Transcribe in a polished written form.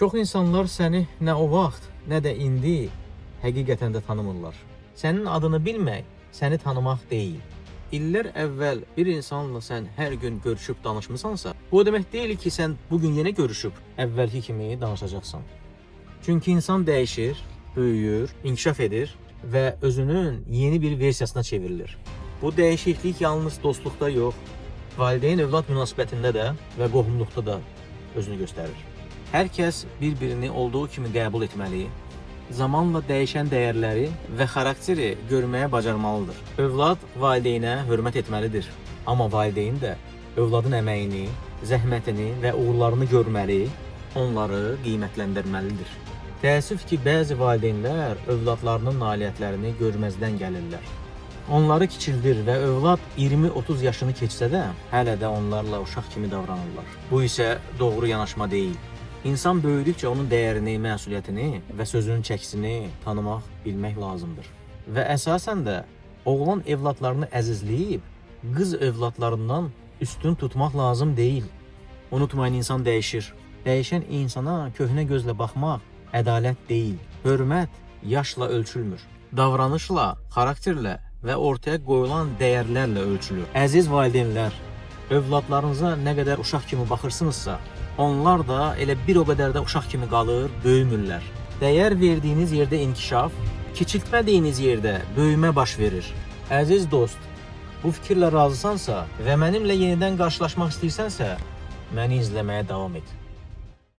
Çox insanlar səni nə o vaxt, nə də indi həqiqətən də tanımırlar. Sənin adını bilmək, səni tanımaq deyil. İllər əvvəl bir insanla sən hər gün görüşüb danışmısansa, bu o demək deyil ki, sən bugün yenə görüşüb əvvəlki kimi danışacaqsan. Çünki insan dəyişir, böyüyür, inkişaf edir və özünün yeni bir versiyasına çevrilir. Bu dəyişiklik yalnız dostluqda yox, valideyn-övlad münasibətində də və qohumluqda da özünü göstərir. Hər kəs bir-birini olduğu kimi qəbul etməli, zamanla dəyişən dəyərləri və xarakteri görməyə bacarmalıdır. Övlad valideynə hörmət etməlidir. Amma valideyn də övladın əməyini, zəhmətini və uğurlarını görməli, onları qiymətləndirməlidir. Təəssüf ki, bəzi valideynlər övladlarının nailiyyətlərini görməzdən gəlirlər. Onları kiçildir və övlad 20-30 yaşını keçsə də, hələ də onlarla uşaq kimi davranırlar. Bu isə doğru yanaşma deyil. İnsan böyüdükcə onun dəyərini, məsuliyyətini və sözünün çəkisini tanımaq, bilmək lazımdır. Və əsasən də oğlan evladlarını əzizləyib, qız evladlarından üstün tutmaq lazım deyil. Unutmayın, insan dəyişir. Dəyişən insana köhnə gözlə baxmaq ədalət deyil. Hörmət yaşla ölçülmür. Davranışla, xarakterlə və ortaya qoyulan dəyərlərlə ölçülür. Əziz valideynlər, övladlarınıza nə qədər uşaq kimi baxırsınızsa, onlar da elə bir o qədər də uşaq kimi qalır, böyümürlər. Dəyər verdiyiniz yerdə inkişaf, kiçiltmədiyiniz yerdə böyümə baş verir. Əziz dost, bu fikirlə razısansa və mənimlə yenidən qarşılaşmaq istəyirsənsə, məni izləməyə davam et.